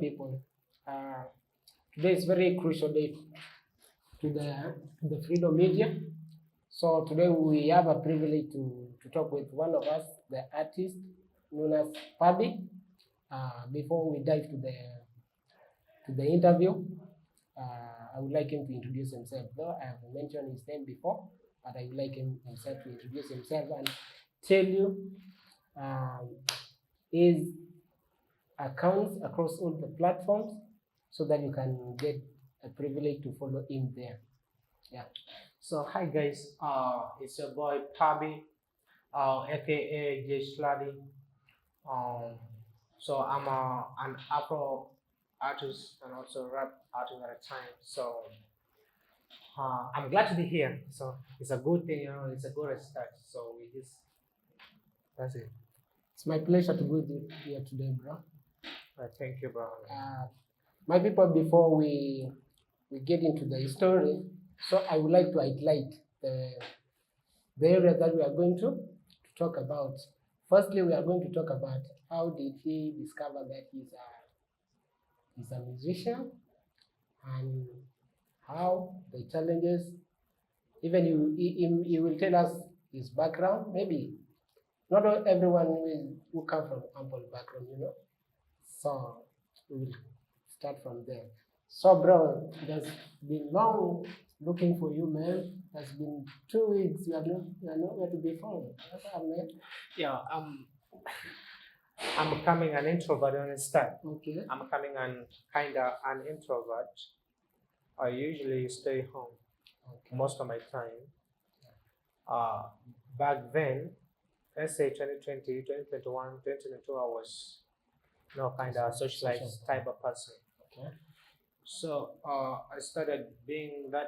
people. Today is very crucial day to the Freedom Media. So today we have a privilege to talk with one of us, the artist known as Fabi. Before we dive to the interview, I would like him to introduce himself. Though I have mentioned his name before, but I would like him himself to introduce himself and tell you his accounts across all the platforms so that you can get a privilege to follow him there. Yeah. So hi guys, it's your boy Pabi, aka J Slady. Um, so I'm an Afro artist and also rap artist at a time. So I'm glad to be here. So it's a good thing, it's a good start. So we just that's it. It's my pleasure to be with you here today, bro. Thank you, bro. My people, before we get into the story, so I would like to highlight the area that we are going to talk about. Firstly, we are going to talk about how did he discover that he's a musician, and how the challenges, even he will tell us his background. Maybe not everyone will come from humble background, you know. So we will start from there. So, bro, it has been long looking for you, man. It's been 2 weeks. You are nowhere to be found. What's up, man? Yeah, I'm becoming an introvert. You understand? Okay. I'm becoming kinda an introvert. I usually stay home Okay. most of my time. Uh, Back then, let's say 2020, 2021, 2022, I was kind of socialized type of person. Okay. So I started being that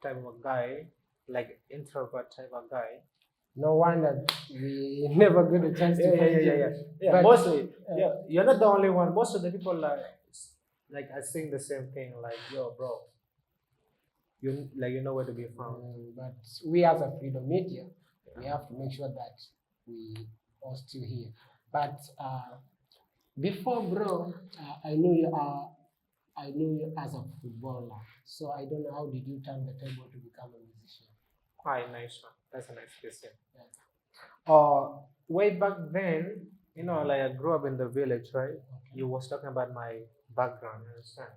type of a guy, like introvert type of guy. No wonder we never get a chance to find you. Yeah, But, mostly, yeah, you're not the only one. Most of the people like are saying the same thing, like, yo, bro, you know where to be found. But we as a Freedom Media, we have to make sure that we are still here. But before, bro, I know you as a footballer. So I don't know, how did you turn the table to become a musician? Hi, nice one. That's a nice question. Yeah. Way back then, like I grew up in the village, right? Okay. You was talking about my background, you understand?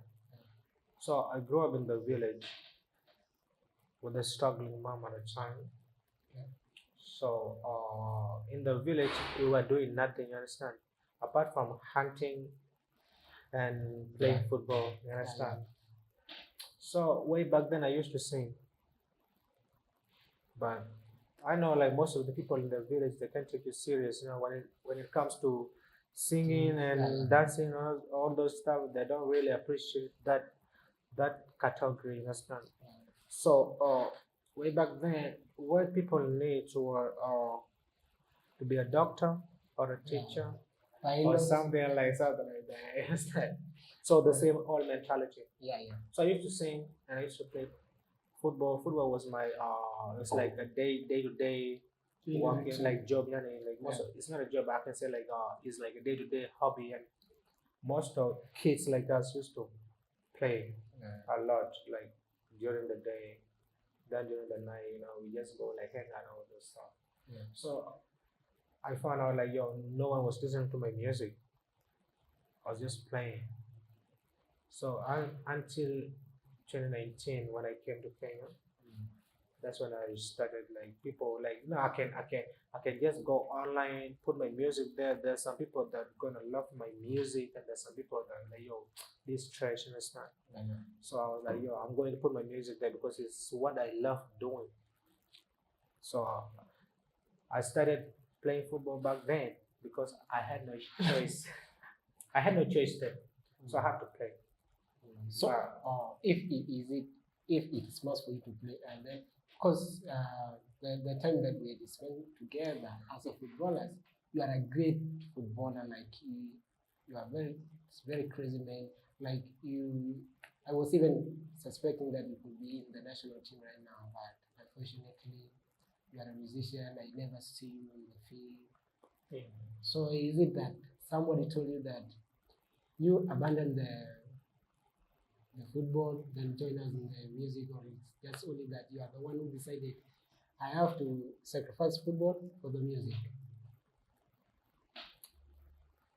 So I grew up in the village with a struggling mom at the time. Yeah. So in the village, we were doing nothing, you understand? Apart from hunting and playing football, you understand? So way back then, I used to sing, but I know like most of the people in the village, they can't take you serious. When it comes to singing and dancing, all those stuff, they don't really appreciate that category. You understand? So way back then, what people need to be a doctor or a teacher or something like that. You understand? So the same old mentality. Yeah. So I used to sing and I used to play football. Football was my it's like a day to day working like job. Like it's not a job. I can say like it's like a day to day hobby, and most of kids like us used to play a lot, like during the day. Then during the night, we just go like hang out and all this stuff. Yeah. So I found out like no one was listening to my music. I was just playing. So until 2019 when I came to Kenya, that's when I started like people like I can just go online, put my music there. There's some people that are gonna love my music, and there's some people that are like, yo, this trash and it's not. So I was like, yo, I'm going to put my music there because it's what I love doing. So I started playing football back then because I had no choice. I had no choice then, so I had to play. So if it is must for you to play, and then because the time that we spent together as a footballers, you are a great footballer. Like you are very crazy, man. Like I was even suspecting that you could be in the national team right now, but unfortunately, you are a musician. I never see you on the field. Yeah. So is it that somebody told you that you abandon the football, then join us in the music, or it's just only that you are the one who decided I have to sacrifice football for the music?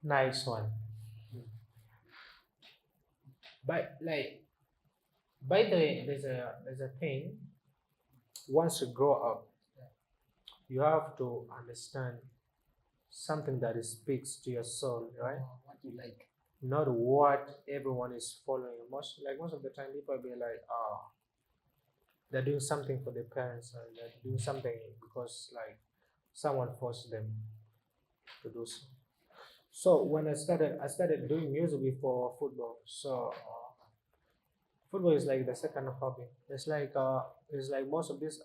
Nice one. But like, by the way, there's a thing. Once you grow up, you have to understand something that speaks to your soul, right? Or what you like? Not what everyone is following. Most of the time, people be like, oh, they're doing something for their parents, and they're doing something because like someone forced them to do so. So when I started doing music before football. So football is like the second hobby. It's like most of these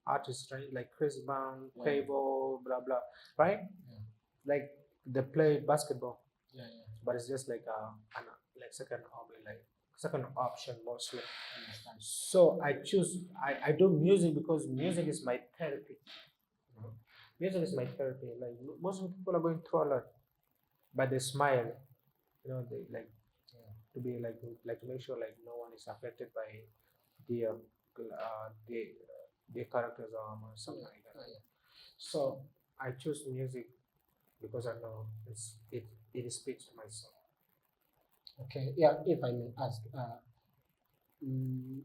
artists, right? Like Chris Brown, Yeah. Quavo, blah blah, right? Yeah. Like they play basketball, Yeah, yeah. but it's just like like second hobby, like second option mostly. I understand. So I do music because music is my therapy. Music is my therapy. Like most of the people are going through a lot, but they smile. They like to be like to make sure like no one is affected by their their characters or something like that. Yeah. So I choose music because I know it speaks to my soul. Okay, yeah, if I may ask, mm,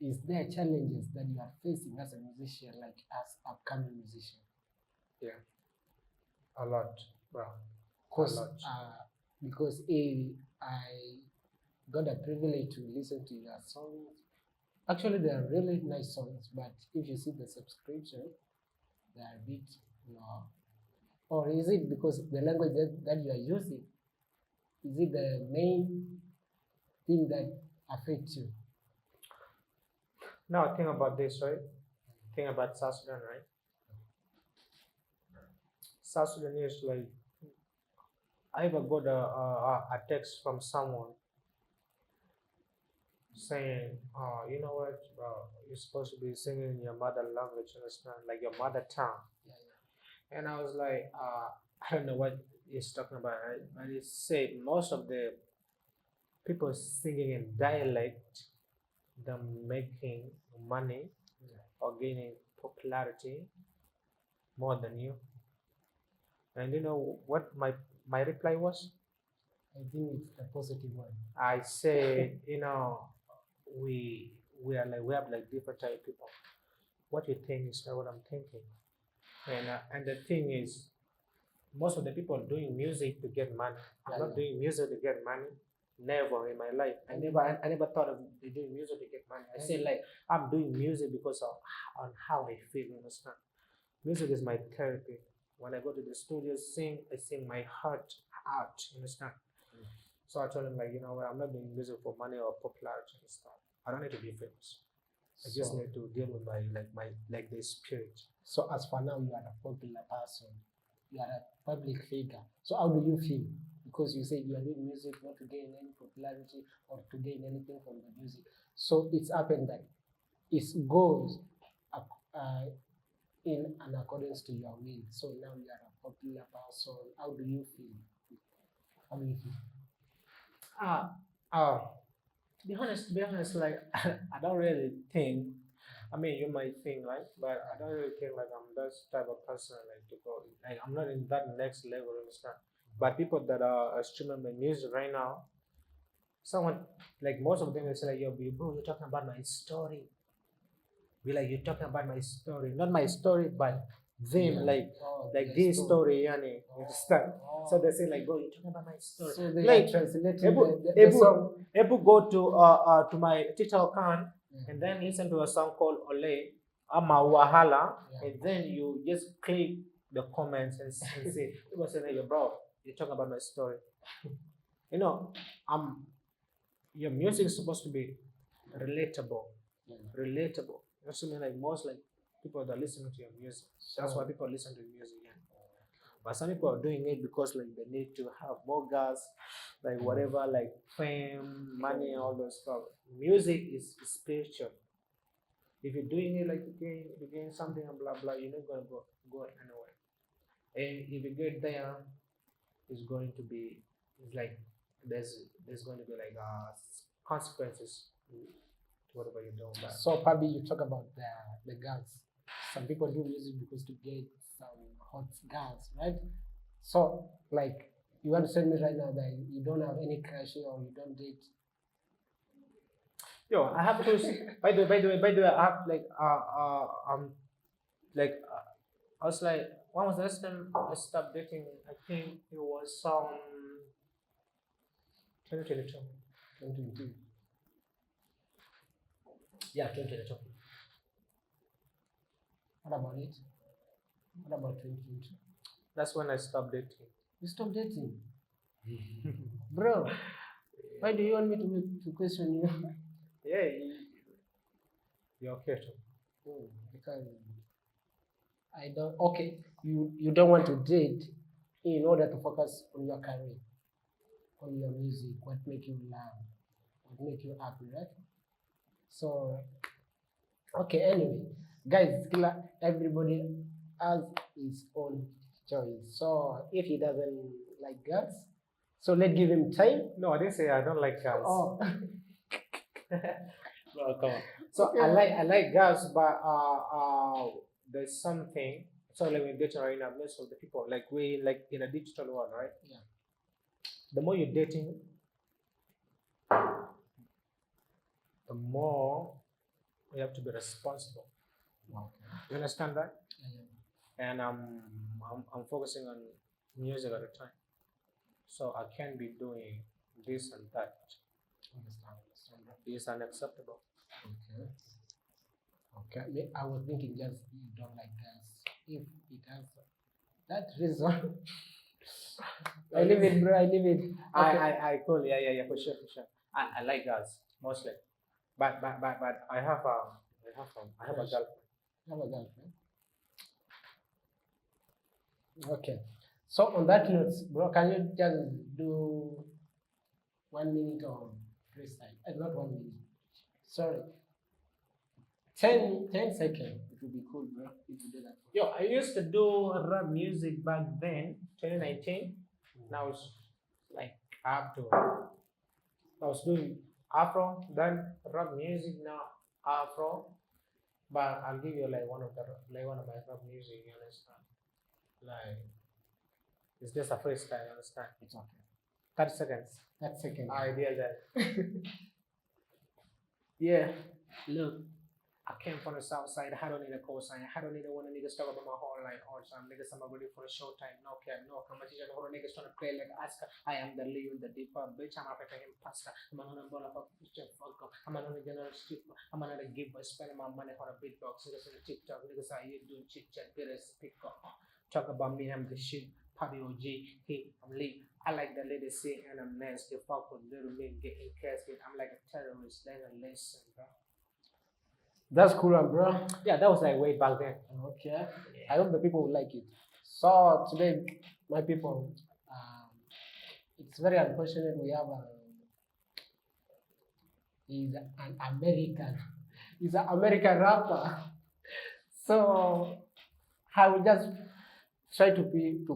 is there challenges that you are facing as a musician, like as upcoming musician? Yeah, a lot, bro. Because lot. because I got a privilege to listen to your songs. Actually, they are really nice songs, but if you see the subscription, they are a bit, you know, or is it because the language that you are using? Is it the main thing that affects you? Now think about this, right? Think about South Sudan, right? South Sudan is like I ever got a text from someone saying, "Oh, you know what? You're supposed to be singing in your mother language, understand? Like your mother tongue." Yeah, And I was like, I don't know what he's talking about, right? But he said most of the people singing in dialect, they're making money yeah. or gaining popularity more than you. And you know what my reply was? I think it's the positive one. I said, we are like we have like different type of people. What you think is not what I'm thinking. And the thing is, most of the people are doing music to get money. I'm Yeah, not doing music to get money. Never in my life. I never thought of doing music to get money. I say like I'm doing music because of on how I feel, you understand? Music is my therapy. When I go to the studio I sing my heart out, you understand? So I told him like, you know what, I'm not doing music for money or popularity and stuff. I don't need to be famous. I just So, need to deal with my the spirit. so as for now, you are a popular person. You are a public figure. So how do you feel? Because you said you are doing music not to gain any popularity or to gain anything from the music. So it's happened that it goes in an accordance to your will. So now you are a popular person. How do you feel? How do you feel? To be honest, like I don't really think. I mean, you might think like, but I don't really think like I'm that type of person like to go. Like I'm not in that next level, understand? But people that are streaming my music right now, someone like most of them will say like, "Yo, bro, you're talking about my story." Be like, "You're talking about my story, not my story, but them Yeah. like Their this story, yani." You understand? So they say like, "Bro, you're talking about my story." So they Like, are translating Ebu, the song. Ebu go to my TikTok account and then listen to a song called Ole Ama Wahala, Yeah. and then you just click the comments and say, people say, "Hey, bro, you're talking about my story." You know, your music is supposed to be relatable, relatable. That's what I mean, like most like people that listen to your music. That's why people listen to music. Yeah. But some people are doing it because like they need to have more gas, like whatever, like fame, money, all those stuff. Music is spiritual. If you're doing it like to gain something and blah blah, you're not gonna go anywhere. And if you get there, is going to be, it's like there's going to be like consequences to whatever you're doing. But So probably you talk about the girls. Some people do music because to get some hot girls, right? So like you want to tell me right now that you don't have any crush or you don't date. yo, I have to. By the way, I have I was like, when was the last time I stopped dating? I think it was 2022. 2022. Yeah, 2022. What about it? What about 2022? That's when I stopped dating. You stopped dating, bro. Why do you want me to question you? Yeah, you're okay too. Because I don't. Okay, you don't want to date in order to focus on your career, on your music, what make you laugh, what make you happy, right? So okay, anyway, guys, everybody has his own choice. So if he doesn't like girls, so let's give him time. No, I didn't say I don't like girls. Oh, No, come on. So Okay. I like girls, but there's something. So like we're dating right now, most of the people like we like in a digital world, right? Yeah. The more you're dating, the more you have to be responsible. okay. You understand that? Yeah. And I'm focusing on music at the time, so I can't be doing this and that. Understand. It's unacceptable. Okay. Okay. I was thinking just you don't like girls. If it has that reason, I leave it, bro. I leave it. Okay. I cool, yeah, for sure. I like girls mostly, but I have a girlfriend. Have a girlfriend. Okay. So on that note, bro, can you just do 1 minute of freestyle? Not 1 minute. Sorry. 10 seconds. It would be cool, bro, if you do that. Yo, I used to do rap music back then, 2019. Now it's like I have to. I was doing Afro, then rap music, now Afro. But I'll give you like one of my rap music. You understand? Like it's just a freestyle. You understand? It's okay. 30 seconds. 30 seconds. Idea that. Yeah. Look. I came from the south side, I don't need a cosign. I don't need a one niggas talk about my whole life all time. Niggas, I'm ready for a show time. No cap, no competition. All the niggas trying to play like Oscar. I am the Leo, the deeper bitch. I'm African imposter. I'm another ball of a picture fuck up. I'm another general stripper. I'm another giver. Spending my money on a big box. Niggas in the TikTok. Niggas out here doing chit chat. Get us pick up. Talk about me, I'm the shit. Papi OG. Hey, I'm late. I like the ladies say, and I'm nasty. Fuck with little men getting casket. I'm like a terrorist. That's a lesson, bro. That's cool, bro. Yeah, that was like way back then. Okay. I hope the people will like it. So today, my people, it's very unfortunate we have he's an American. He's an American rapper. So I will just try to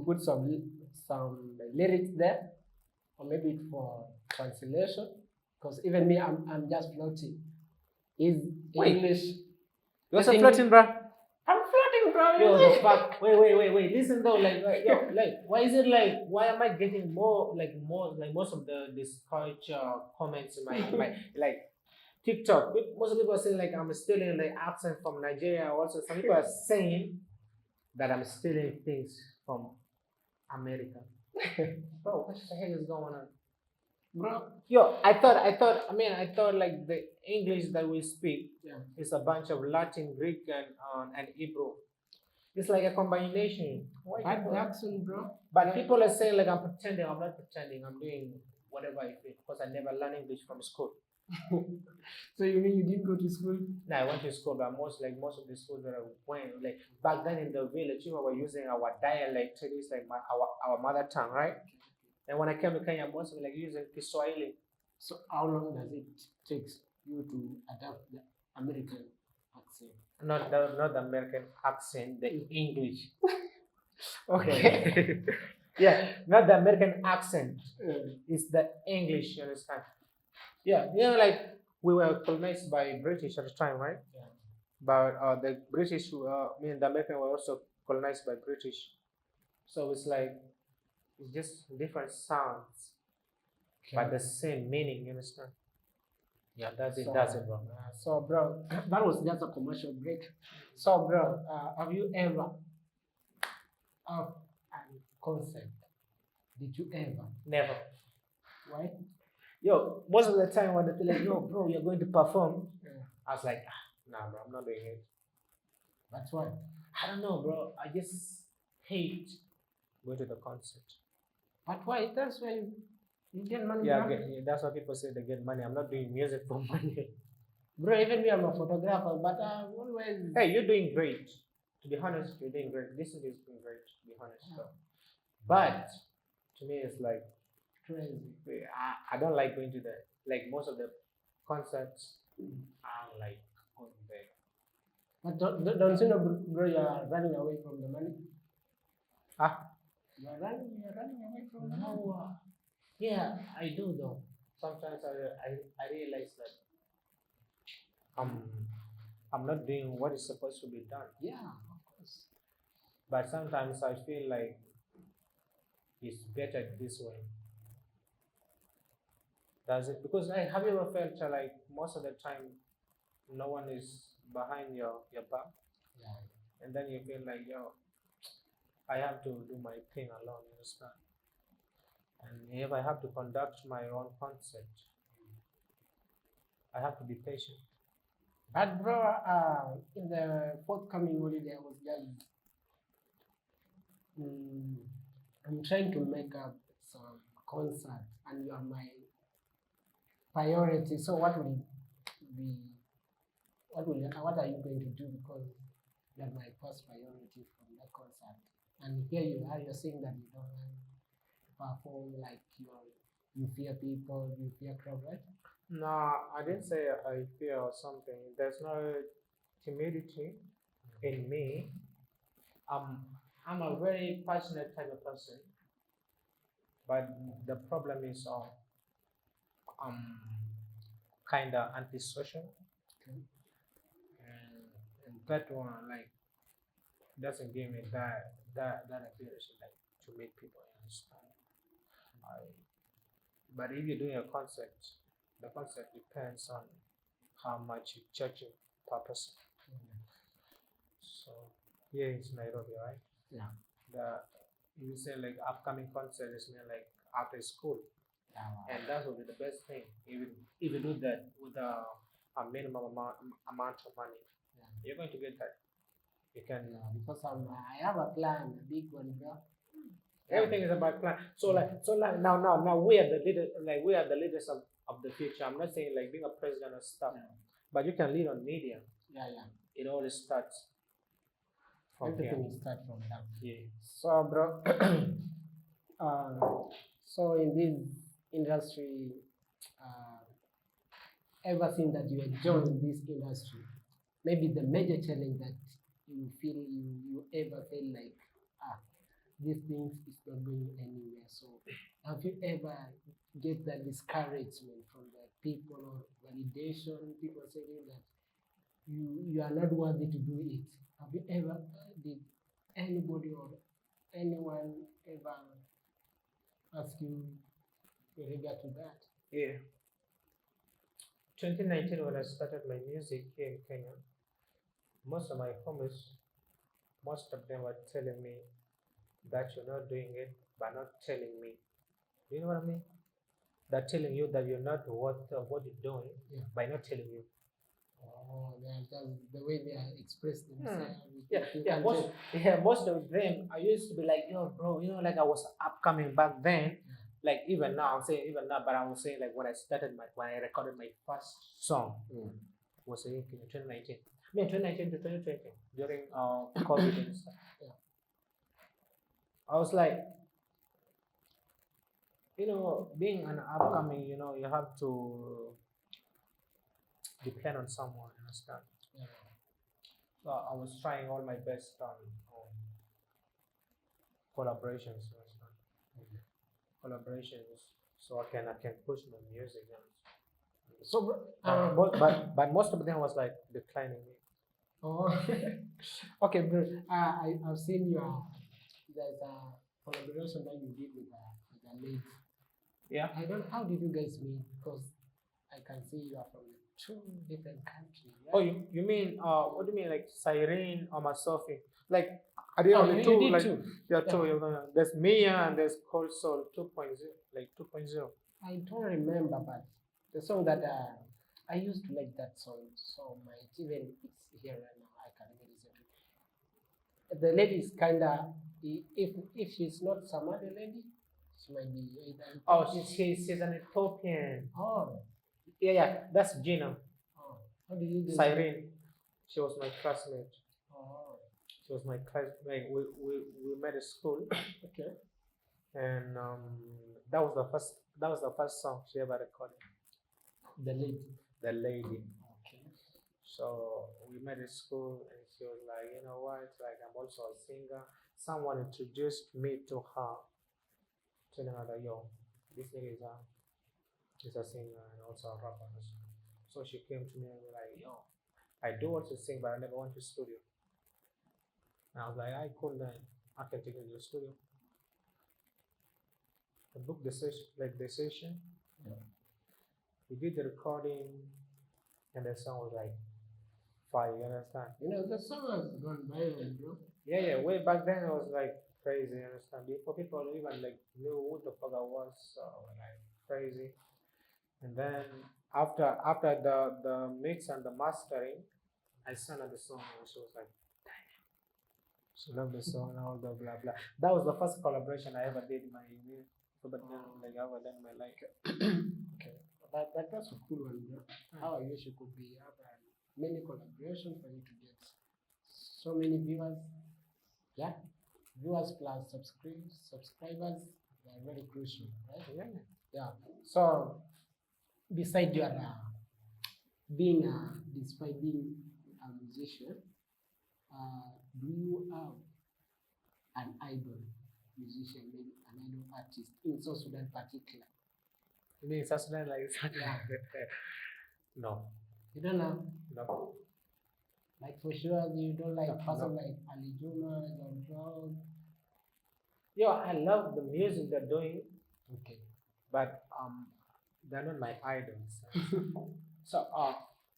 put some lyrics there, or maybe for translation, because even me, I'm just floating. Is Wait. English? You're also English- floating, bro. I'm floating, bro. Yo, the fuck. Wait. Listen though, like, yo, like, why is it like, why am I getting more, like most of this culture comments in my like TikTok? Most of people are saying like I'm stealing like accent from Nigeria. Also, some people are saying that I'm stealing things from America. Bro, what the heck is going on? Bro, Yo, I thought like the English that we speak yeah. is a bunch of Latin, Greek, and Hebrew. It's like a combination. Why Bad people- accent, bro. But people are saying like I'm pretending. I'm not pretending. I'm doing whatever I feel because I never learned English from school. So you mean you didn't go to school? Now I went to school, but most of the schools that I went, like back then in the village, we were using our dialect. It is like our mother tongue, right? And when I came to Kenya, most of like using Kiswahili. So how long does it take you to adapt the American accent? Not the American accent, the English. Okay. Yeah, not the American accent. Mm. It's the English, you understand? Yeah, you know, like we were colonized by British at the time, right? Yeah. But the British, the American were also colonized by British. So it's like, it's just different sounds, but the same meaning, you understand? Yeah, that's it, that's it, bro. So, bro, that was just a commercial break. So, bro, have you ever have a concept? Did you ever? Never. Why? Yo, most of the time when they're like, yo, bro, you're going to perform, Yeah. I was like, nah, bro, I'm not doing it. That's why. I don't know, bro. I just hate going to the concert. But why? That's why you get money. Yeah, bro. that's what people say, they get money. I'm not doing music for money. Bro, even me, I'm a photographer, but always. Hey, you're doing great. To be honest, you're doing great. This is doing great, to be honest. Yeah. So. But to me, it's like, Crazy. I don't like going to the, like most of the concerts are like on there. But don't you know, bro, you are running away from the money? Ah, You are running away from the money. no. Yeah, I do though. Sometimes I realize that I'm not doing what is supposed to be done. Yeah, of course. But sometimes I feel like it's better this way. Does it? Because have you ever felt like most of the time no one is behind your back, Yeah. and then you feel like, yo, I have to do my thing alone, you understand? And if I have to conduct my own concert, I have to be patient. But bro, in the forthcoming holiday, I was just, I'm trying to make up some concert, and you are my priority. So what will it be? What are you going to do? Because you are my first priority from that concert. And here you are, you're saying that you don't want to perform like you fear people, you fear crowd, right? No, I didn't say I fear or something. There's no timidity in me. I'm a very passionate type of person, but the problem is I'm kind of antisocial, Okay. and that one like doesn't give me that ability like to meet people. You understand? I, but if you're doing a concert, the concert depends on how much you charging per person. So here is Nairobi, right? Yeah. The you say like upcoming concert is mean like after school, Yeah. and that would be the best thing. If you do that with a minimum amount of money, Yeah. you're going to get that. You can. Yeah, because I have a plan, a big one, bro. Everything is about plan. So like now we are the leader, like we are the leaders of the future. I'm not saying like being a president or stuff, Yeah. but you can lead on media. Yeah, yeah. It all starts from Everything here. is start from that. Yeah. So, bro, so in this industry, ever since that you have joined this industry, maybe the major challenge that you feel you ever feel like, these things is not going anywhere. So, have you ever get that discouragement from the people or validation? People saying that you are not worthy to do it. Have you ever did anybody or anyone ever ask you in regard to that? Yeah. 2019 when I started my music here in Kenya, most of my homies, most of them were telling me that you're not doing it, but not telling me. Do you know what I mean? They're telling you that you're not worth what you're doing, Yeah. by not telling you. Oh, that's the way they are expressed themselves. Yeah, You yeah, can most, tell. yeah, most of them, I used to be like, yo, bro, like I was upcoming back then. Like even now, I'm saying even now, but I was saying like when I recorded my first song was in 2019. I mean 2019 to 2020 during COVID and stuff. Yeah. I was like, being an upcoming, you have to depend on someone, you understand? Yeah. So I was trying all my best on collaborations, you understand? collaborations so I can push my music. So, bro, But most of them was like declining me. oh, okay, bro. I've seen there's a collaboration that you did with a lady. Yeah. I don't. How did you guys meet? Because I can see you are from two different countries. Oh, Right? you mean what do you mean like Cyrene or Masofi? Like are they Oh, only you two? did Like too. yeah, Yeah. two. There's Mia and there's Cold Soul 2.0, like 2.0. I don't remember, but the song that I used to like that song so much. Even it's here right now, I can even listen to it. The lady is kinda, if she's not some other lady, she might be either. Oh, she's an Ethiopian. Oh, Yeah, that's Gina. oh. How do you guys? Cyrene. She was my classmate. Oh, She was my classmate. We met at school, okay. and that was the first song she ever recorded. The lady. The lady. Okay. So we met at school, and she was like, you know what? Like I'm also a singer. Someone introduced me to her, telling her that yo, this nigga is a singer and also a rapper. So she came to me and was like, yo, I do want to sing, but I never went to studio. And I was like, I cool then. I can take you to the studio. I booked the session, Yeah. We did the recording, and the song was like fire. You understand? You know, the song has gone viral, bro. Yeah. Way back then, it was like crazy. You understand? Before people even like knew what the fuck I was, so like crazy. And then after the mix and the mastering, I sent her the song, and she was like, she loved the song and all the blah blah. That was the first collaboration I ever did in my music. But then like I ever done in my life. Okay. But that's a cool one, bro. How I wish you could be have many collaborations for you to get so many viewers. Yeah. Viewers plus subscribers, they are very crucial, right? Yeah. Yeah. So beside your being despite being a musician, do you have an idol musician, maybe an idol artist in South Sudan particular? You mean South Sudan like Yeah. No. You don't have, No. like for sure you don't like No, person no. like Ali Juma, John Brown. Yo, I love the music they're doing, Okay. but they're not my idols. So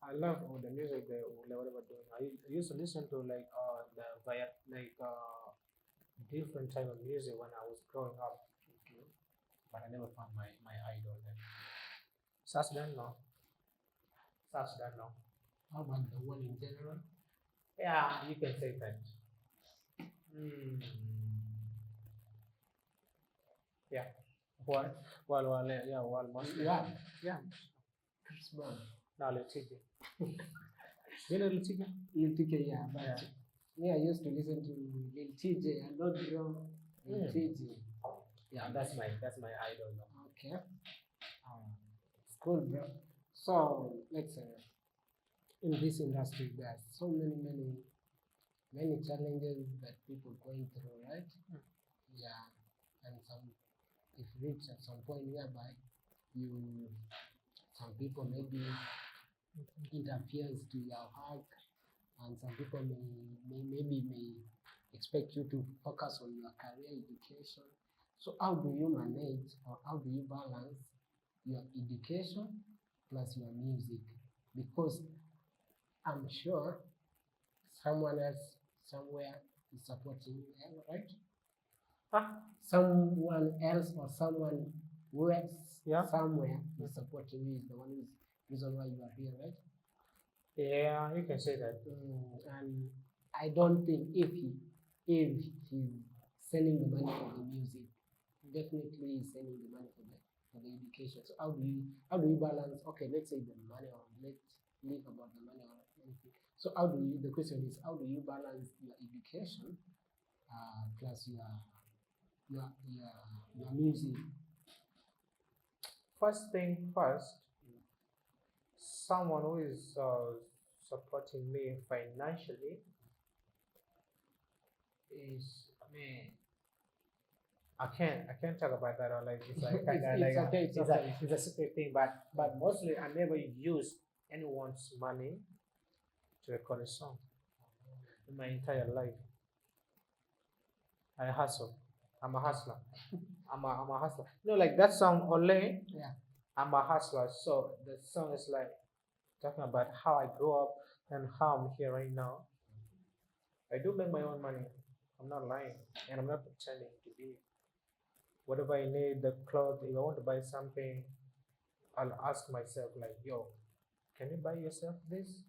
I love all the music they whatever doing. I used to listen to like different type of music when I was growing up. Okay. But I never found my idol then. South Sudan no. South Sudan no. How about the one in general? Yeah, you can say that. Mm. Yeah. What? Well, yeah, mostly. Yeah. Yeah. Chris Brown. Now let's see. You know Lil TJ? Lil TK, yeah, but Yeah. me, I used to listen to Lil TJ and not Bro. Lil Mm. TJ. Yeah, that's my idol. No? Okay. It's cool, bro. So let's say in this industry, there are so many challenges that people going through, right? Mm. Yeah, and if reach at some point whereby some people maybe interferes to your work, and some people may expect you to focus on your career education. So how do you manage or how do you balance your education plus your music? Because I'm sure someone else somewhere is supporting you, right? Huh? Someone else or someone who else Yeah. somewhere is supporting you is the one who's reason why you are here, right? Yeah, you can say that. And I don't think if he's sending the money for the music, definitely he's sending the money for the education. So how do you balance? Okay, let's say the money, or let's leave about the money or anything. So the question is, how do you balance your education plus your music? First thing first, someone who is supporting me financially is, I mean, I can't talk about that, or like it's like kind of It's like okay, it's okay. it's a secret thing. But mostly I never use anyone's money to record a song in my entire life. I hustle. I'm a hustler. I'm a hustler. You know, like that song Ole. Yeah. I'm a hustler. So the song is like talking about how I grew up and how I'm here right now. I do make my own money. I'm not lying, and I'm not pretending to be. Whatever I need, the clothes. If I want to buy something, I'll ask myself like, "Yo, can you buy yourself this?"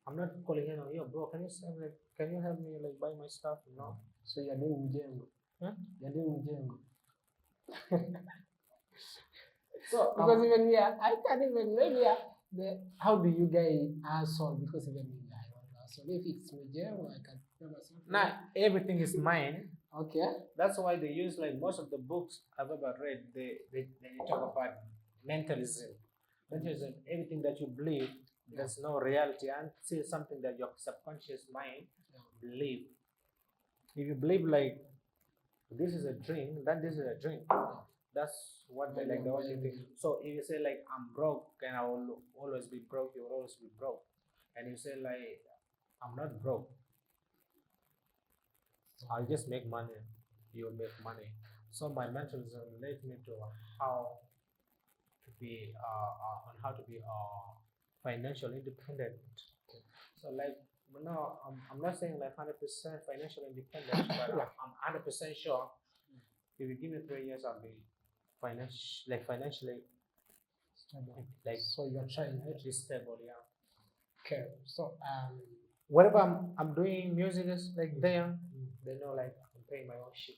I'm not calling him, "Yo, bro, can you send like, can you help me like buy my stuff?" No. So you're doing mjengo. Huh? You're doing mjengo. So Because even me, I can't even maybe how do you guys hustle? Because even me, I want to hustle. If it's mjengo, I can tell myself. now everything is mine. Okay. That's why they use like most of the books I've ever read. They talk about mentalism. Mentalism, everything that you believe, there's no reality until something that your subconscious mind believe. If you believe like this is a dream, then this is a dream. That's what they like the whole thing. So if you say like I'm broke and I will always be broke, you will always be broke. And you say like I'm not broke, I'll just make money. You'll make money. So my mentalism led me to how to be on how to be financially independent. So like no, I'm not saying like 100% financial independence, but I'm 100% sure if you give me 3 years, I'll be financially Stable. like So you're trying, right? be stable. Yeah. Okay. So Whatever I'm doing, music is like there. They know like I'm paying my own shit.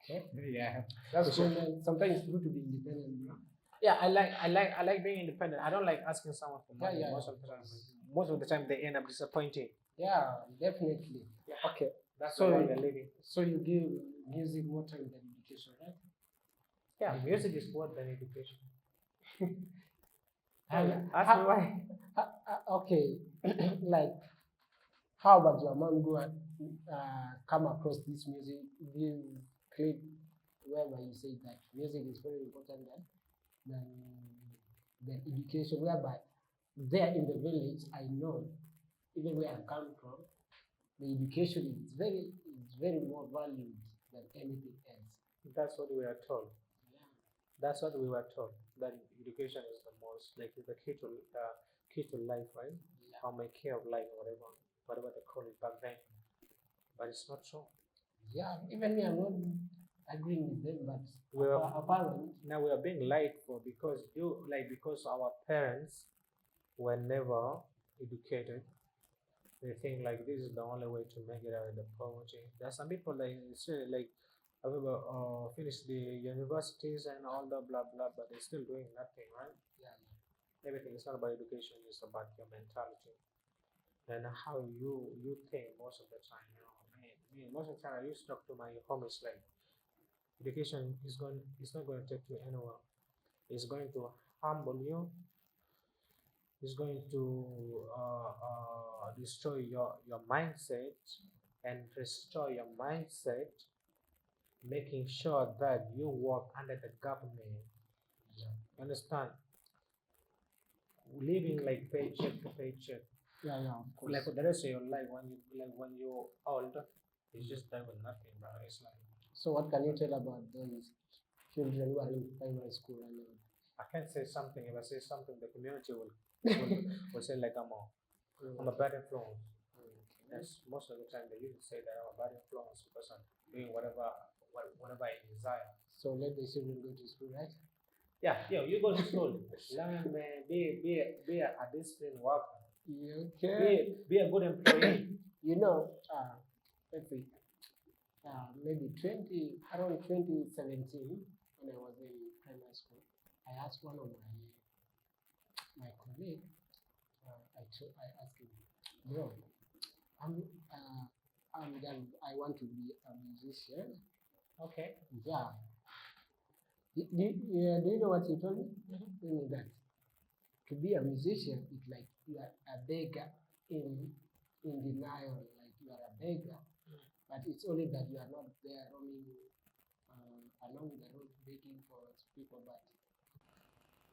okay. Yeah. That's cool, man. Sometimes it's good to be independent, bro. Yeah, I like being independent. I don't like asking someone for money Yeah, most of the time. Most of the time they end up disappointing. Yeah, definitely. Yeah. Okay. That's So why we're living. So you give music more time than education, right? Yeah, music is more than education. And Ask me why. Okay, like how about your mom go and come across this music, this clip whereby you say that music is very important than education, whereby there in the village, I know, even where I come from, the education is very more valued than anything else. That's what we are told. Yeah. That's what we were told. That education is the most like the key to life, right? Yeah. Or make care of life, or whatever they call it back then. But it's not true. Yeah, even me, I'm not agreeing with them, but We're apparently, now we are being lied for because our parents were never educated. They think like this is the only way to make it out of the poverty. There are some people like still like however finish the universities and all the blah blah, but they're still doing nothing, right? yeah, Everything is not about education, it's about your mentality and how you think most of the time. You know, me most of the time I used to talk to my homies like education is not going to take you anywhere. It's going to humble you. It's going to destroy your mindset and restore your mindset, making sure that you work under the government. yeah, Understand? Living like paycheck to paycheck, yeah, of course. like for the rest of your life. When you're old, it's just done with nothing, bro. It's like So, what can you tell about those children who are in primary school right now? I can't say something. If I say something, the community will say like I'm a bad influence. Yes, most of the time they usually say that I'm a bad influence because I'm doing whatever I desire. So, let the children go to school, right? Yeah, you go to school, learn, man, be a disciplined worker, Okay. be a good employee. You know, let's see, maybe around 2017, when I was in primary school, I asked one of my colleague. I asked him, bro, I want to be a musician. Okay. Yeah. Do you know what he told me? Tell me that to be a musician is like you are a beggar in denial, like you are a beggar, but it's only that you are not there roaming along the road begging for people, but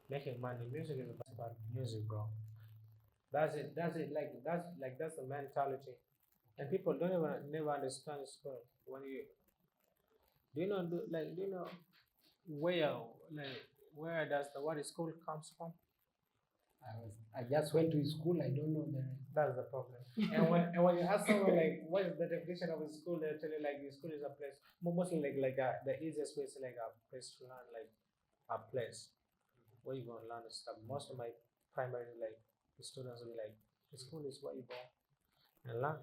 Making money. Music is about music, bro. That's it. That's it. That's the mentality. And people don't even never understand school. When you do you know where where does the word school comes from? I just went to school. I don't know the. That's the problem. And when you ask someone like what is the definition of a school, they tell you like the school is a place. Mostly the easiest way is like a place to learn, like a place where you gonna learn stuff. Most of my primary like students will be like the school is where you go and learn.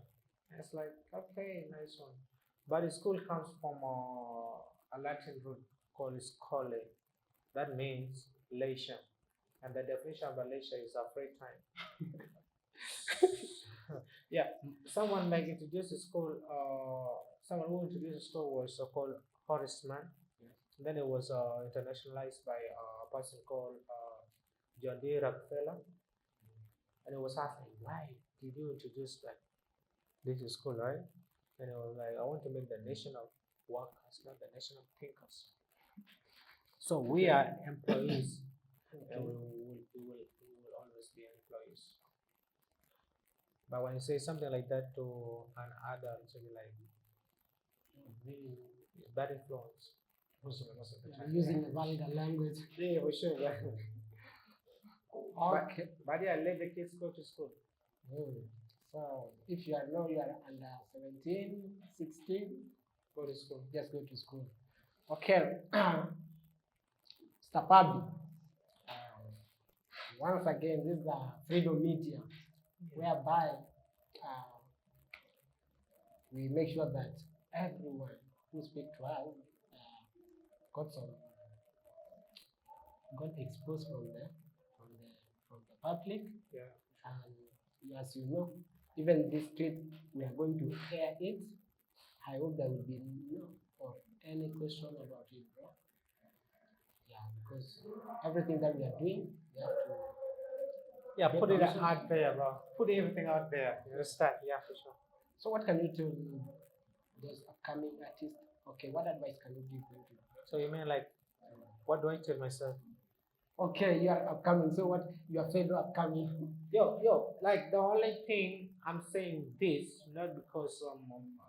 And it's like okay, nice one. But the school comes from a Latin root called schole. That means leisure. And the definition of a leisure is a free time. Yeah, someone like introduced the school. Someone who introduced the school was called Horace Mann. Then it was internationalized by a person called John D. Rockefeller. And it was asked, like, why did you introduce like this is school, right? And it was like, I want to make the nation of workers, not the nation of thinkers. So we are employees, and we will always be employees. But when you say something like that to an adult, it'll be like really bad influence. Most of the time. Using a vulgar language. Yeah, for sure. Okay. But yeah, let the kids go to school. So if you are under 17, 16, Go to school. just go to school. Okay. Mr. Pabi, once again, this is Freedom Media, whereby we make sure that everyone who speaks to us got exposed from the public. Yeah. And as you know, even this trip we are going to air it. I hope there will be no or any question about it, bro. Yeah, because everything that we are doing, we have to. Yeah, Get put it permission. out there, bro. Put everything out there. You understand? Yeah, for sure. So what can you tell those upcoming artists? Okay, what advice can you give them to? So you mean like, what do I tell myself? Okay, you are upcoming. So what your favorite upcoming? Yo, like the only thing I'm saying this, not because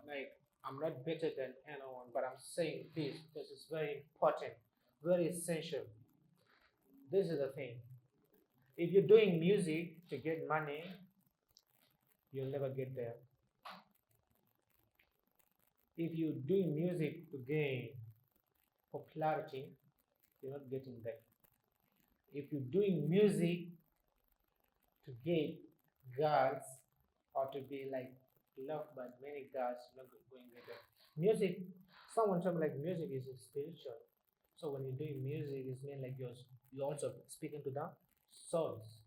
like I'm not better than anyone, but I'm saying this because it's very important, very essential. This is the thing. If you're doing music to get money, you'll never get there. If you're doing music to gain popularity, you're not getting there. If you're doing music to get girls or to be like loved by many girls, you're not going to get there. Music, someone told me like music is spiritual. So when you're doing music, it's mean like you're also speaking to the souls.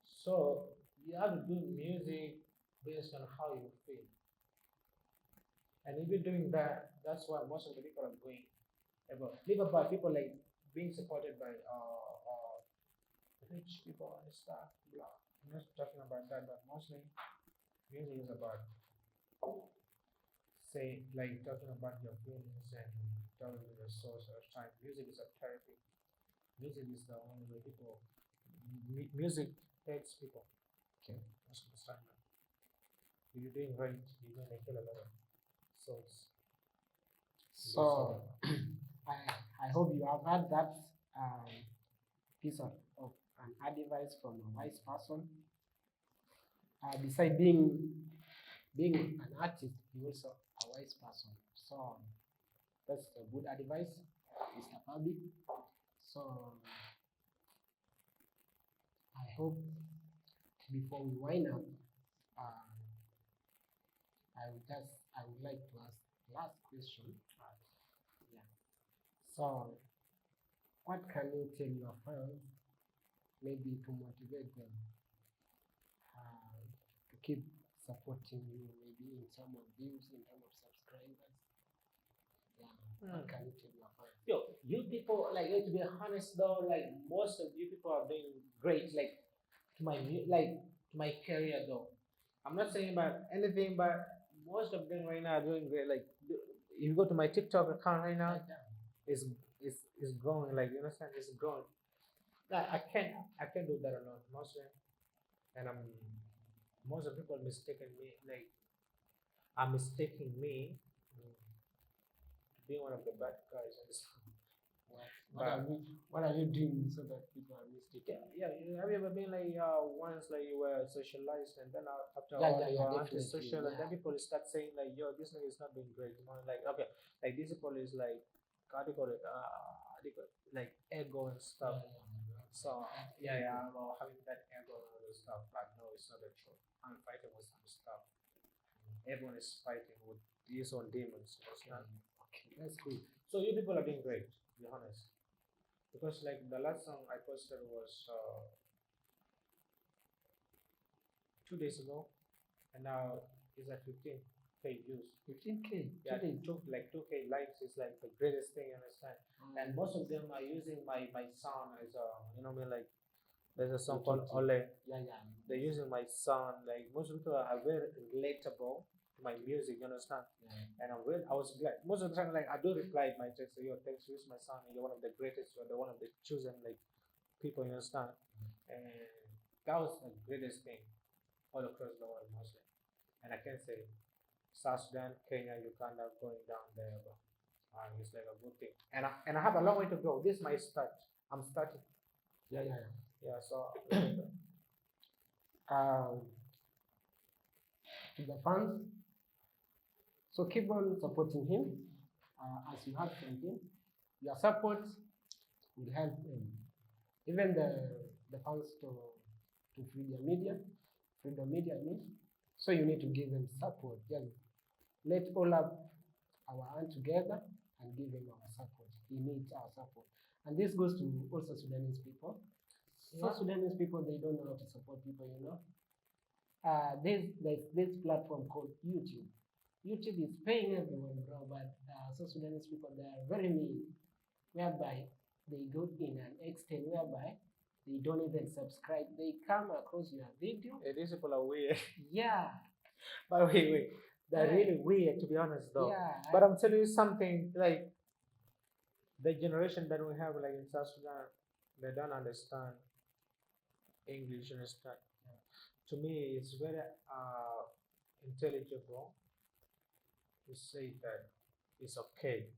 So you have to do music based on how you feel. And if you're doing that, that's what most of the people are doing. Live about people like being supported by rich people and stuff. Blah. I'm not talking about that, but mostly music is about say like talking about your feelings and talking to your source of time. Music is a therapy. Music is the only way people music helps people. Okay. Most of the time. If you're doing great, you're gonna kill a lot of souls. So I hope you have had that piece of an advice from a wise person. Besides being an artist, he also a wise person. So that's a good advice, Mr. Pabi. So I hope before we wind up, I would like to ask last question. Yeah. So what can you tell your fans maybe to motivate them to keep supporting you, maybe in terms of views, in terms of subscribers? Yeah. What can you tell your fans? Yo, you people like to be honest though, like most of you people are doing great. Like to my career though. I'm not saying about anything, but most of them right now are doing great. Like if you go to my TikTok account right now, is growing, like you understand, it's growing. Like I can't do that alone, mostly, and most of people mistaken me, like are mistaking me to be one of the bad guys and stuff. What are you doing so that people are mistaken? Have you ever been like once like you were socialized and then after Yeah, all yeah, you yeah, are definitely, antisocial and then yeah. people start saying like yo this nigga is not doing great, you know, like okay, like this people is like how do you call it like ego and stuff. So I'm having that ego and all this stuff, but no, it's not the truth. I'm fighting with some stuff. Everyone is fighting with his own demons. You understand? Okay, that's cool. So you people are doing great, to be honest. Because like the last song I posted was 2 days ago, and now it's at 15K views. 15K. Yeah, 2 days. 2K likes is like the greatest thing, you understand? And most of them are using my sound as a, you know, what I mean, like there's a song called Ole. Yeah, yeah. They're using my sound. Like most people are very relatable to my music, you understand? Yeah. And I was glad. Most of the time, like I do reply my text, yo, thanks, use my sound. You're one of the greatest. You're the one of the chosen like people, you understand? And that was the greatest thing all across the world, mostly. And I can say South Sudan, Kenya, Uganda, going down there, but it's like a good thing. And I have a long way to go. This is my start. I'm starting. Yeah, yeah, Yeah. So. To the fans, so keep on supporting him as you have from him. Your support will help him. Even the fans to Freedom Media, I mean. So you need to give them support. Just let all up our hand together and give him our support. He needs our support. And this goes to also Sudanese people. So Sudanese people, they don't know how to support people, you know. There's this platform called YouTube. YouTube is paying everyone, bro, but so Sudanese people, they are very mean, whereby they go in an extent whereby they don't even subscribe. They come across your video. These people are weird. Yeah. But wait. They're really weird, to be honest, though. Yeah. But I'm telling you something, like, the generation that we have, like, in South Sudan, they don't understand English, understand? Yeah. To me, it's very intelligible to say that it's okay.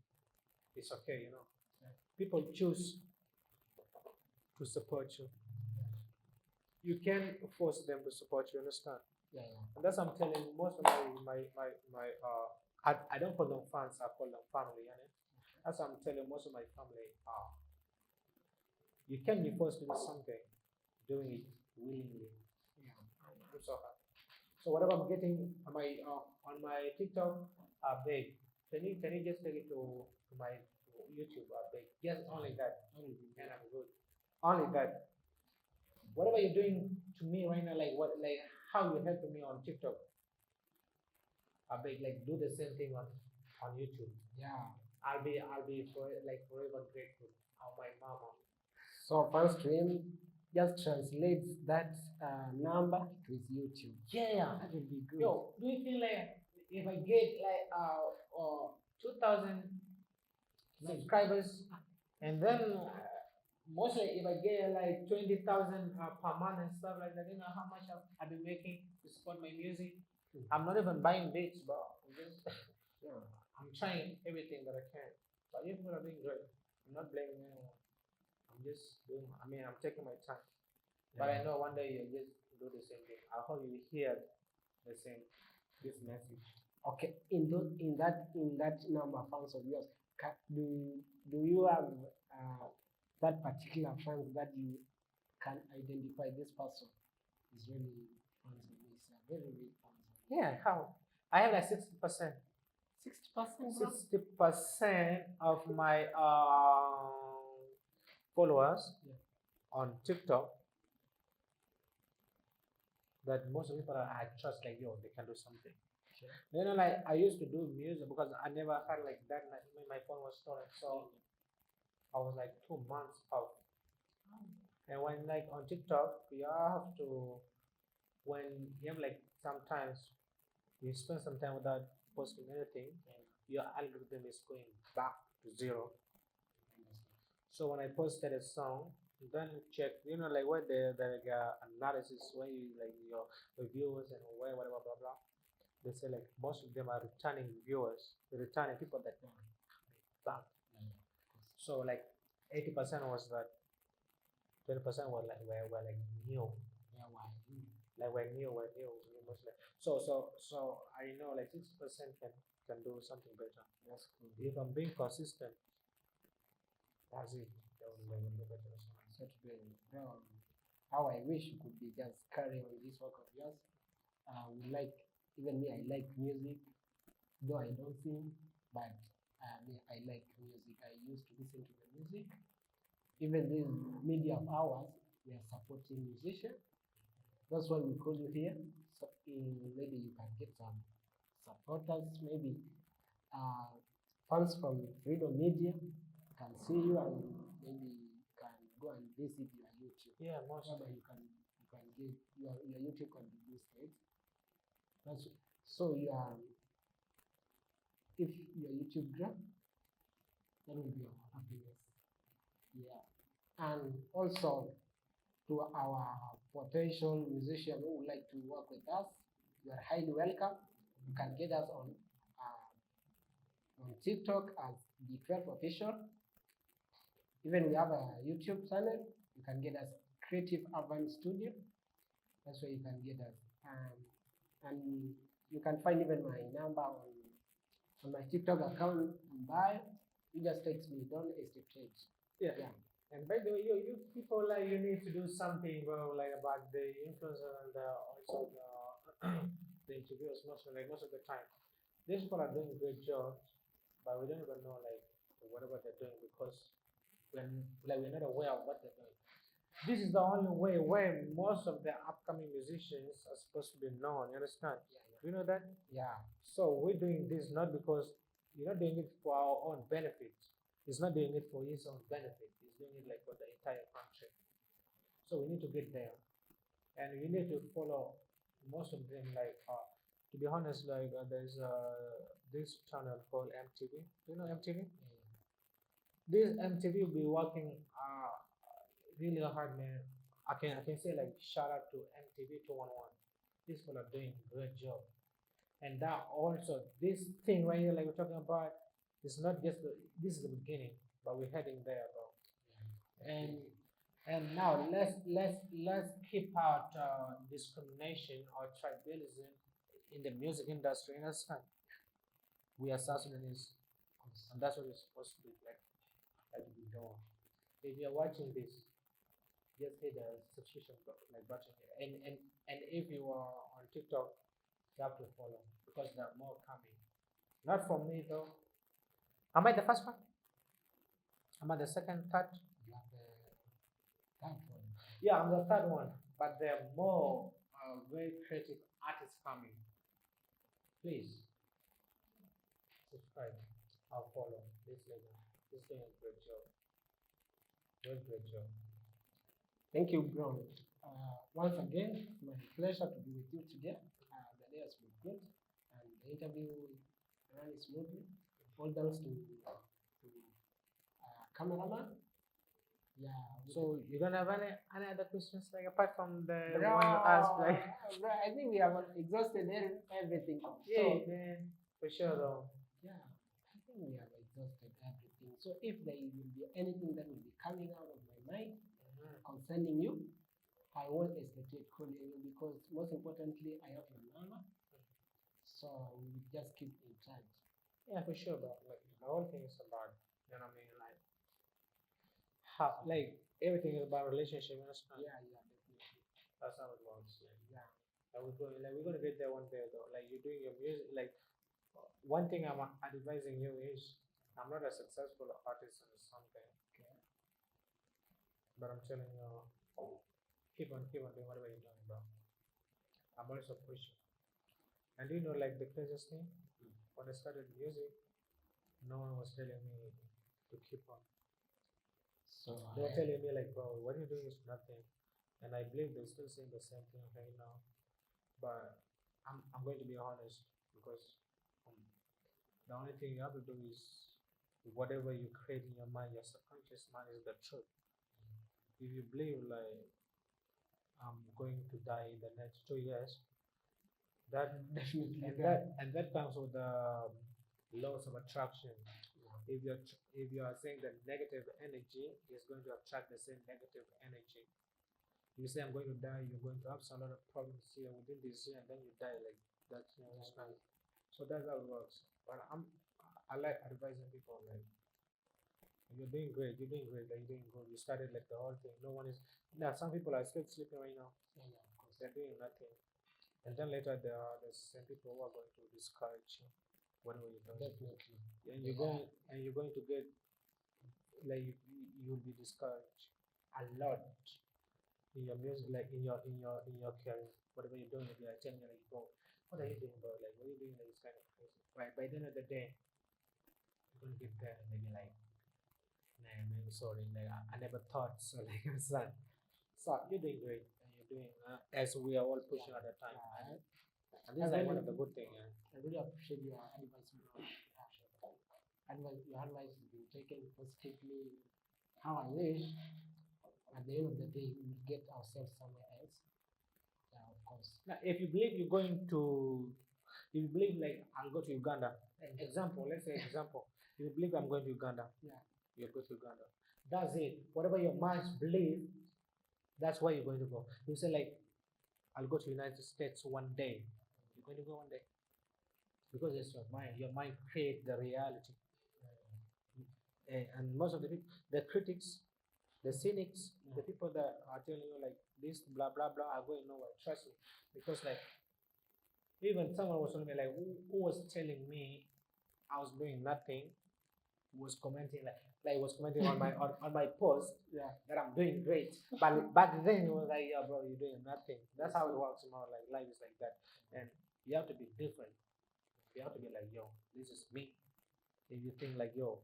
It's okay, you know. Yeah. People choose to support you. You can't force them to support you, understand? Yeah. And that's what I'm telling most of my I don't call them fans, I call them family, you know? That's what I'm telling most of my family. You can't be forced to do something, doing it willingly. Yeah. I'm so happy. So whatever I'm getting on my TikTok, big. Can you just take it to my YouTube, big? Just only that, and I'm good. Only that. Whatever you're doing to me right now, like how you're helping me on TikTok, big, like do the same thing on YouTube. Yeah. I'll be forever grateful. Oh my mama. So first stream just translates that number to his YouTube. Yeah, that would be good. Yo, do you feel like if I get like 2,000 subscribers, and then mostly if I get like 20,000 per month and stuff like that, you know how much I've been making to support my music? I'm not even buying beats, but I'm trying everything that I can. But you people are doing great. I'm not blaming anyone. I'm just doing. I'm taking my time. Yeah. But I know one day you'll just do the same thing. I hope you hear this message. Okay, in that number of fans of yours, do you have that particular fans that you can identify this person is really fans of me? It's a very real fans of me. Yeah, how? I have like 60%. 60%? 60% of my followers on TikTok, that most of the people I trust, like, yo, they can do something. Sure. You know, like I used to do music because I never had like that. Like, my phone was stolen, so I was like 2 months out. And when like on TikTok, you have to, when you have like sometimes you spend some time without posting anything, your algorithm is going back to zero. So when I posted a song, then check, like what the analysis, where you like your reviewers and where whatever blah blah. They say like most of them are returning viewers, the returning people that don't back. So like 80% was that, 20% were like new, Yeah, why? like we're new mostly. So I know like 60% can do something better. That's cool. If I'm being consistent, that's it. They will do better. Such great. Well, how I wish you could be just carrying on this work of yours. We like, even me, I like music, though I don't sing, but I like music. I used to listen to the music. Even this media of ours, we are supporting musicians. That's why we call you here. So maybe you can get some supporters, maybe fans from Freedom Media can see you and maybe can go and visit your YouTube. Yeah, most Whereby you can get your YouTube can be boosted. That's so if your YouTube grow, that will be our happiness. Yeah. And also to our potential musician who would like to work with us, you are highly welcome. You can get us on TikTok as B12 Official. Even we have a YouTube channel. You can get us Creative Urban Studio. That's where you can get us. And you can find even my number on my TikTok account in bio. You just text me, don't hesitate. yeah. And by the way, you people like you need to do something like about the influencer and also the interviewers most of the time. These people are doing a great job, but we don't even know like whatever they're doing because we're not aware of what they're doing. This is the only way where most of the upcoming musicians are supposed to be known. You understand? Yeah. You know that? Yeah. So we're doing this not because you're not doing it for our own benefit. He's not doing it for his own benefit. He's doing it like for the entire country. So we need to get there, and we need to follow most of them. Like, to be honest, like there's this channel called MTV. You know MTV? This MTV will be working really hard, man. I can say like shout out to MTV 211. These people are doing a great job, and that also this thing right here, like we're talking about, is not just this is the beginning, but we're heading there, bro. And now let's keep out discrimination or tribalism in the music industry. You understand? We are South Sudanese, and that's what it's supposed to be like to be done. If you're watching this, just hit the subscription button here. And if you are on TikTok, you have to follow because there are more coming. Not from me though. Am I the first one? Am I the second, third? You have the third one. Yeah, I'm the third one. But there are more very creative artists coming. Please subscribe or follow this lady. This doing a great job. Great job. Thank you, bro. Once again, it's my pleasure to be with you today. The day has been good, and the interview ran smoothly. All thanks to cameraman. Yeah. So you don't have any other questions like apart from the Bro, one you asked like bro, I think we have exhausted everything. yeah, So, man, for sure though. yeah, I think we have exhausted everything. So if there will be anything that will be coming out of my mind concerning you, I won't hesitate calling you because most importantly, I have your number. So we will just keep in touch. Yeah, for sure, bro. Like the whole thing is about, you know what I mean, like how like everything is about relationship, you understand? Yeah, definitely. That's how it works. Like, Yeah. and we're gonna get there one day though. Like you're doing your music. Like one thing I'm advising you is I'm not a successful artist or something, Okay. but I'm telling you, keep on doing whatever you're doing, bro. I'm also pushing. And you know, like the craziest thing, when I started music, no one was telling me to keep on. So They were telling me like, bro, what you're doing is nothing. And I believe they're still saying the same thing right now. But I'm going to be honest because the only thing you have to do is whatever you create in your mind, your subconscious mind is the truth. If you believe like I'm going to die in the next 2 years, that Definitely. and that comes with the laws of attraction. If you are saying that negative energy is going to attract the same negative energy, you say I'm going to die, you're going to have some lot of problems here within this year, and then you die like that. It's not. So that's how it works. But I like advising people like you're doing great, you're doing great, like you're doing good. You started like the whole thing. No one is now. Some people are still sleeping right now. Yeah, of course. They're doing nothing, and then later there are the same people who are going to discourage you. Whatever you're doing, Definitely. and you're going to get like you'll be discouraged a lot in your music, like in your career, whatever you're doing, you're telling you like, bro, what are you doing, bro? Like, what are you doing? Like, it's kind of crazy. Right? By the end of the day, you're gonna get there and they'll be like, nah, man, sorry, like I never thought so. Like, son, so you're doing great, and you're doing as we are all pushing at the time. And this is like one of the good things. I really appreciate your advice, bro. Your advice has been taken positively. How I wish at the end of the day we will get ourselves somewhere else. Yeah, of course. Now, if you believe you're going to, if you believe like I'll go to Uganda, example, let's say example, if you believe I'm going to Uganda, Yeah. you'll go to Uganda. That's it. Whatever your mind believe, that's where you're going to go. You say like, I'll go to United States one day. You're going to go one day because it's your mind. Your mind create the reality. And most of the people, the critics, the cynics, the people that are telling you like this blah blah blah are going nowhere. Trust me, because like even someone was telling me like who was telling me I was doing nothing, was commenting like was commenting on my on my post that I'm doing great. But back then it was like, yeah, bro, you're doing nothing. That's how it works now. Like life is like that, and you have to be different. You have to be like, yo, this is me. If you think like, yo,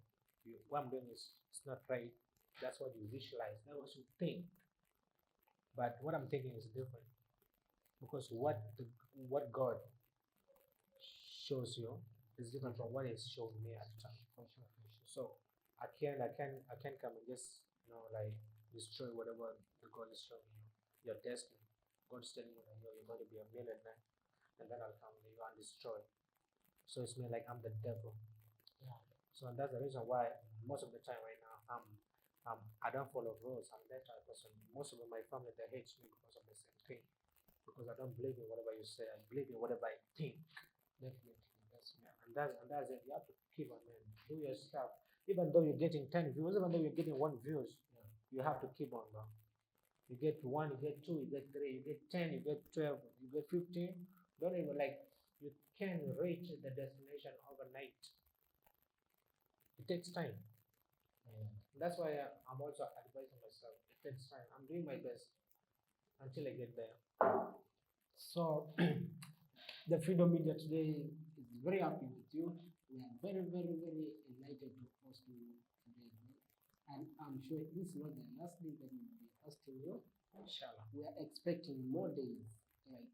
what I'm doing is it's not right, that's what you visualize. That's what you think. But what I'm thinking is different because what God shows you is different from what He's shown me at the time. For sure. So I can't come and just like destroy whatever the God is showing you. Your destiny. God's telling you that you're going to be a millionaire, and then I'll come and you and destroy. So it's me like I'm the devil. Yeah. So that's the reason why most of the time right now I don't follow rules. I'm that type of person. Most of my family they hate me because of the same thing. Because I don't believe in whatever you say. I believe in whatever I think. Definitely. And that's it. You have to keep on, man. Do your stuff. Even though you're getting 10 views, even though you're getting 1 views, you have to keep on, bro. You get 1, you get 2, you get 3, you get 10, you get 12, you get 15. Don't even like you can reach the destination overnight. It takes time. That's why I'm also advising myself. It takes time. I'm doing my best until I get there. So the Freedom Media today is very happy with you. We are very, very, very enlightened to host you today. And I'm sure this is not the last day that we'll be hosting you. Inshallah. We are expecting more days, like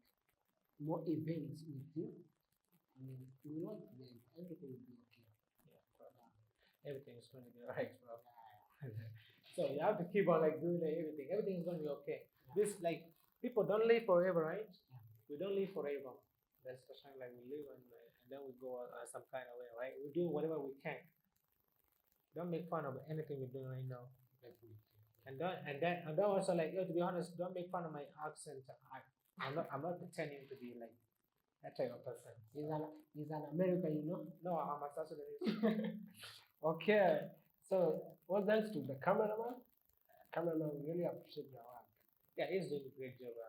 more events with you. I mean, we want them, everything will be okay. Everything is going to be alright, bro. So you have to keep on like doing like, everything. Everything is going to be okay. This like people don't live forever, right? We don't live forever. That's the time like we live and then we go some kind of way, right? We do whatever we can. Don't make fun of anything we're doing right now. And don't also like to be honest, don't make fun of my accent. I'm not pretending to be like that type of person. He's an American, you know. No, I'm a South Sudanese. Okay. So well thanks to the cameraman. Cameraman, we really appreciate your work. Yeah, he's doing a great job. Yeah.